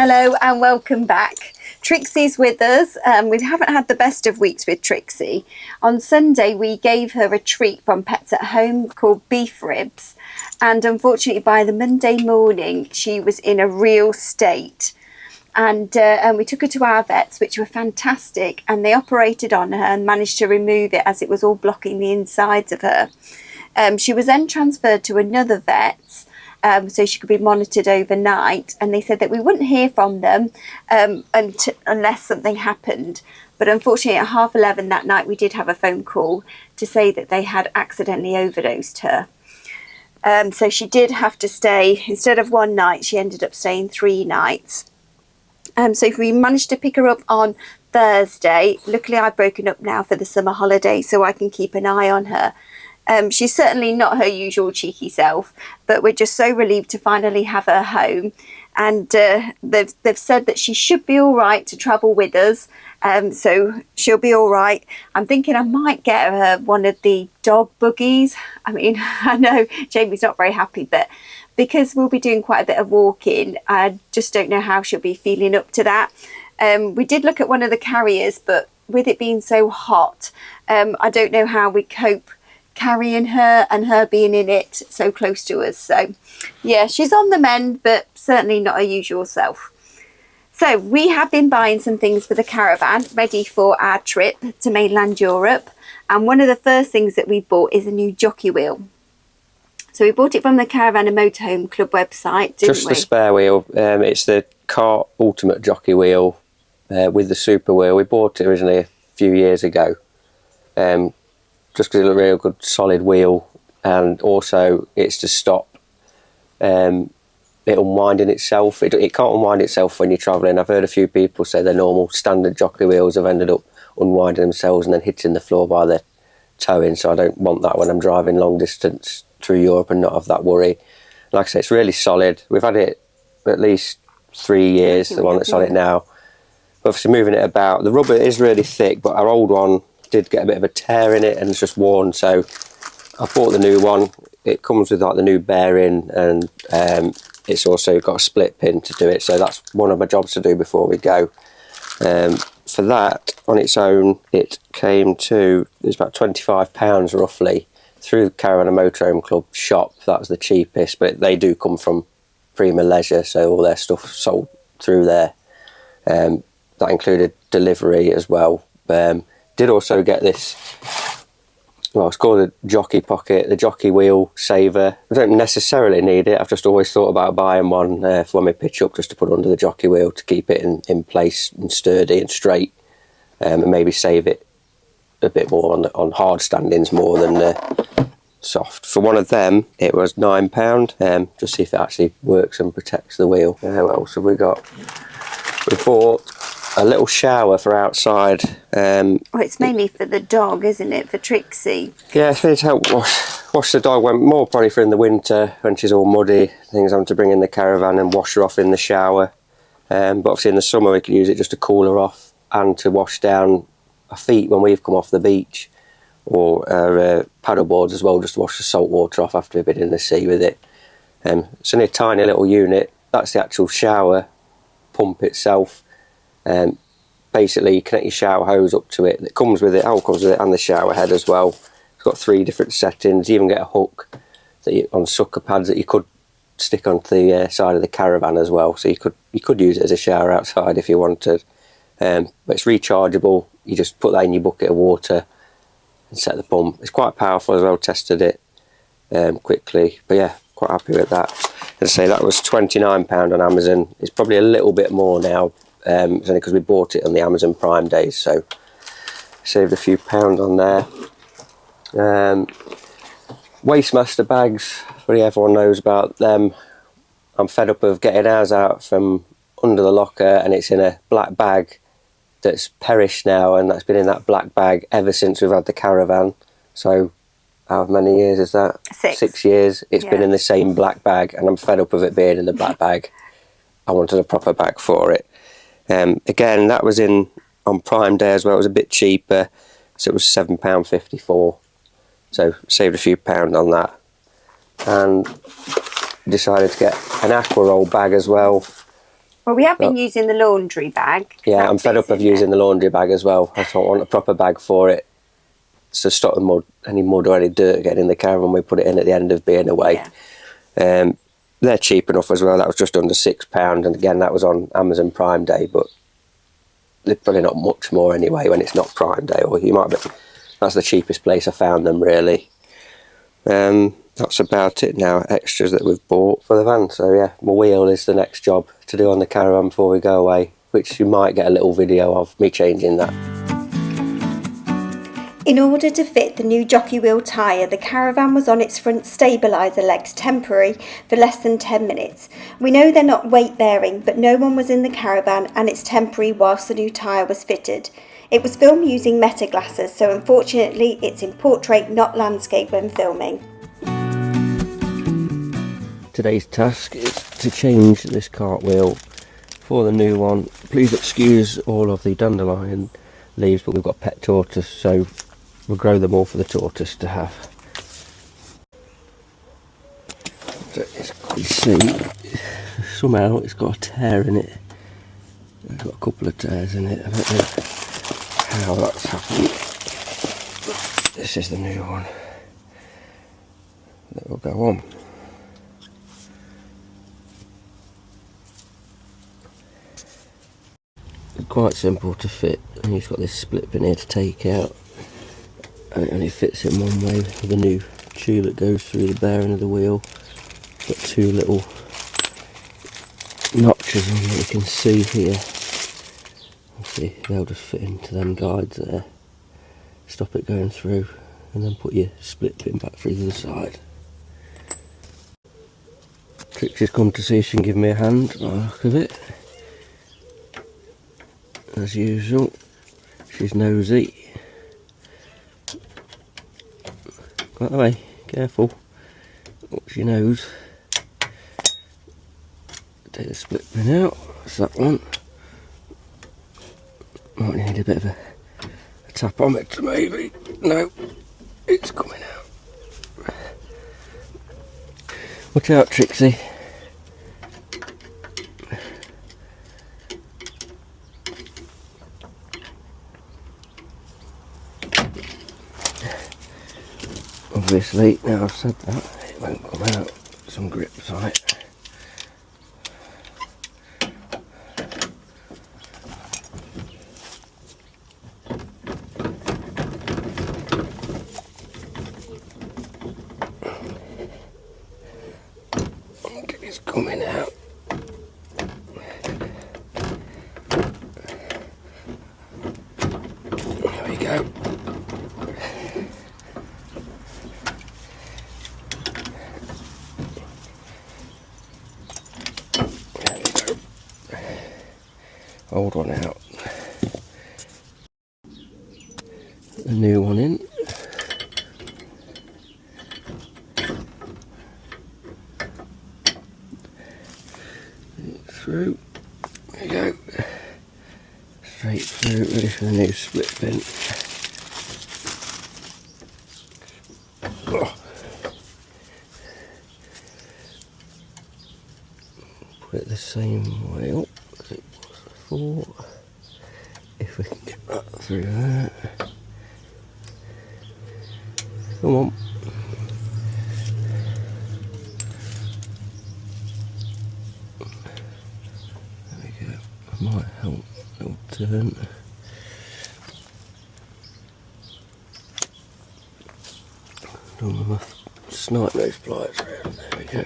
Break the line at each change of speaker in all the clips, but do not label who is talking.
Hello and welcome back. Trixie's with us. We haven't had the best of weeks with Trixie. On Sunday we gave her a treat from Pets at Home called beef ribs, and unfortunately by the Monday morning she was in a real state, and we took her to our vets, which were fantastic, and they operated on her and managed to remove it as it was all blocking the insides of her. She was then transferred to another vet so she could be monitored overnight, and they said that we wouldn't hear from them unless something happened. But unfortunately at 11:30 that night we did have a phone call to say that they had accidentally overdosed her. So she did have to stay, instead of 1 night she ended up staying 3 nights. So we managed to pick her up on Thursday. Luckily I've broken up now for the summer holiday so I can keep an eye on her. She's certainly not her usual cheeky self, but we're just so relieved to finally have her home. And they've said that she should be all right to travel with us, so she'll be all right. I'm thinking I might get her one of the dog buggies. I mean, I know Jamie's not very happy, but because we'll be doing quite a bit of walking, I just don't know how she'll be feeling up to that. We did look at one of the carriers, but with it being so hot, I don't know how we cope carrying her and her being in it so close to us. So yeah, she's on the mend, but certainly not her usual self. So we have been buying some things for the caravan ready for our trip to mainland Europe, and one of the first things that we bought is a new jockey wheel. So we bought it from the Caravan and Motorhome Club website, didn't we?
Just the spare wheel. It's the Car Ultimate jockey wheel with the super wheel. We bought it originally a few years ago, just because it's a real good solid wheel, and also it's to stop it unwinding itself. It can't unwind itself when you're travelling. I've heard a few people say their normal standard jockey wheels have ended up unwinding themselves and then hitting the floor by the towing, so I don't want that when I'm driving long distance through Europe and not have that worry. Like I say, it's really solid. We've had it at least 3 years, the one that's on it now. Obviously moving it about, the rubber is really thick, but our old one did get a bit of a tear in it and it's just worn, so I bought the new one. It comes with like the new bearing, and it's also got a split pin to do it, so that's one of my jobs to do before we go. For that on its own, it came to, it's about £25 roughly through the Caravan and Motorhome Club shop. That was the cheapest, but they do come from Prima Leisure, so all their stuff sold through there. That included delivery as well. Did also get this, well, it's called a jockey pocket, the jockey wheel saver. I don't necessarily need it. I've just always thought about buying one for when we pitch up, just to put under the jockey wheel to keep it in place and sturdy and straight, and maybe save it a bit more on hard standings more than soft. For one of them it was £9, just see if it actually works and protects the wheel. What else have we got? We bought a little shower for outside.
Well, it's mainly for the dog, isn't it, for Trixie?
Yeah, it's to help wash the dog, when more probably for in the winter when she's all muddy, things I'm to bring in the caravan and wash her off in the shower. But obviously in the summer we can use it just to cool her off and to wash down our feet when we've come off the beach, or our paddle boards as well, just to wash the salt water off after we've been in the sea with it. It's only a tiny little unit. That's the actual shower pump itself. Basically you connect your shower hose up to it. It comes with it, comes with it, and the shower head as well. It's got 3 different settings. You even get a hook that on sucker pads that you could stick onto the side of the caravan as well, so you could use it as a shower outside if you wanted. But it's rechargeable. You just put that in your bucket of water and set the pump. It's quite powerful as well. Tested it quickly, but yeah, quite happy with that. As I say, that was £29 on Amazon. It's probably a little bit more now. It's only because we bought it on the Amazon Prime days, so saved a few pounds on there. Wastemaster bags, really everyone knows about them. I'm fed up of getting ours out from under the locker and it's in a black bag that's perished now, and that's been in that black bag ever since we've had the caravan. So how many years is that? 6 years. It's been in the same black bag, and I'm fed up of it being in the black bag. I wanted a proper bag for it. Again, that was in on Prime Day as well. It was a bit cheaper, so it was £7.54. So saved a few pounds on that, and decided to get an Aqua roll bag as well.
Well, we have been
But,
using the laundry bag. 'Cause
yeah,
that
I'm fed
fits
up of
in
using
there.
the laundry bag as well. I thought I want a proper bag for it. So stop the mud, any mud or any dirt getting in the caravan, we put it in at the end of being away.
Yeah.
They're cheap enough as well. That was just under £6, and again that was on Amazon Prime Day, but they're probably not much more anyway when it's not Prime Day, or you might be. That's the cheapest place I found them, really. That's about it now, extras that we've bought for the van. So yeah, my wheel is the next job to do on the caravan before we go away, which you might get a little video of me changing that.
In order to fit the new Jockey wheel tyre, the caravan was on its front stabiliser legs temporary for less than 10 minutes. We know they're not weight bearing, but no one was in the caravan and it's temporary whilst the new tyre was fitted. It was filmed using meta glasses, so unfortunately it's in portrait, not landscape when filming.
Today's task is to change this cartwheel for the new one. Please excuse all of the dandelion leaves, but we've got a pet tortoise, so we'll grow them all for the tortoise to have. So as you see, somehow it's got a tear in it. It's got a couple of tears in it. I don't know how that's happened. This is the new one that will go on. Quite simple to fit, and you've got this split pin here to take out, and it only fits in one way with the new tube that goes through the bearing of the wheel. Got two little notches on that you can see here. See, they'll just fit into them guides there, stop it going through, and then put your split pin back through the other side. Trixie's come to see if she can give me a hand by the look of it. As usual, she's nosy. Go out the way, careful. Watch your nose. Take the split pin out, that's that one. Might need a bit of a tapometer maybe. No, it's coming out. Watch out, Trixie. Obviously, now I've said that, it won't come out. Some grips on it. It's coming out. There we go. Old one out. A new one in. Through. There you go. Straight through, ready for the new split pin. Oh. Put it the same way up as it was before. If we can get that through there. Come on. There we go. Might help. Little turn. Don't want to snipe those pliers around. There we go.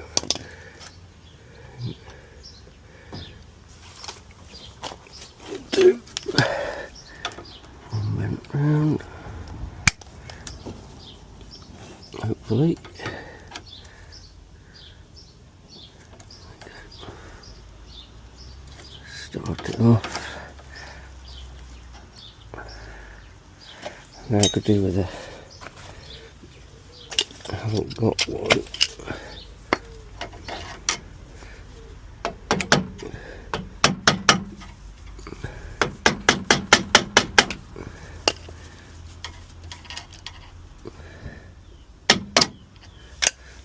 Two. One went round. Hopefully. Start it off. Now I could do with a. I haven't got one.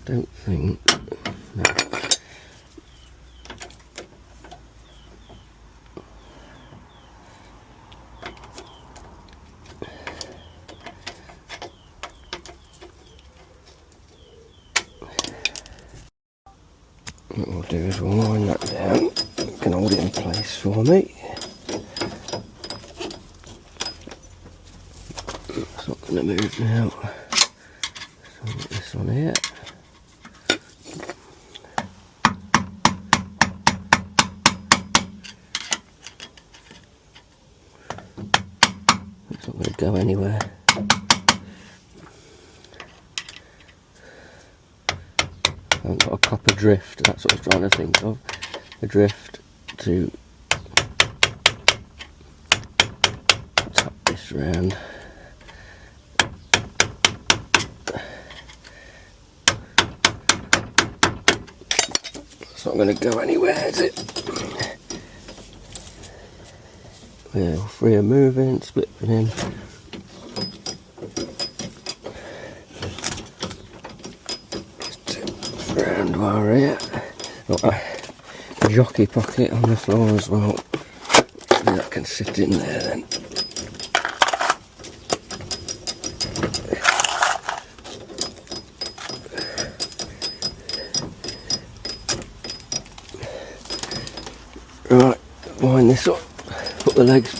Don't think. No. What we'll do is we'll wind that down. You can hold it in place for me. It's not going to move now. So I'll get this on here. It's not going to go anywhere. I haven't got a copper drift, that's what I was trying to think of. A drift to tap this round. It's not going to go anywhere, is it? Yeah, free of moving, splitting in. Round wire here. Got a jockey pocket on the floor as well. Maybe that can sit in there then. Right, wind this up, put the legs,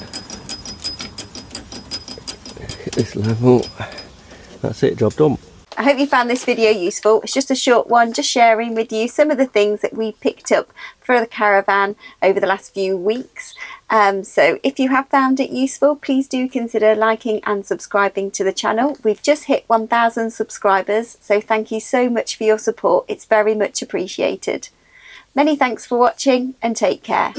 hit this level. That's it, job done.
I hope you found this video useful. It's just a short one, just sharing with you some of the things that we picked up for the caravan over the last few weeks. So if you have found it useful, please do consider liking and subscribing to the channel. We've just hit 1,000 subscribers, so thank you so much for your support. It's very much appreciated. Many thanks for watching and take care.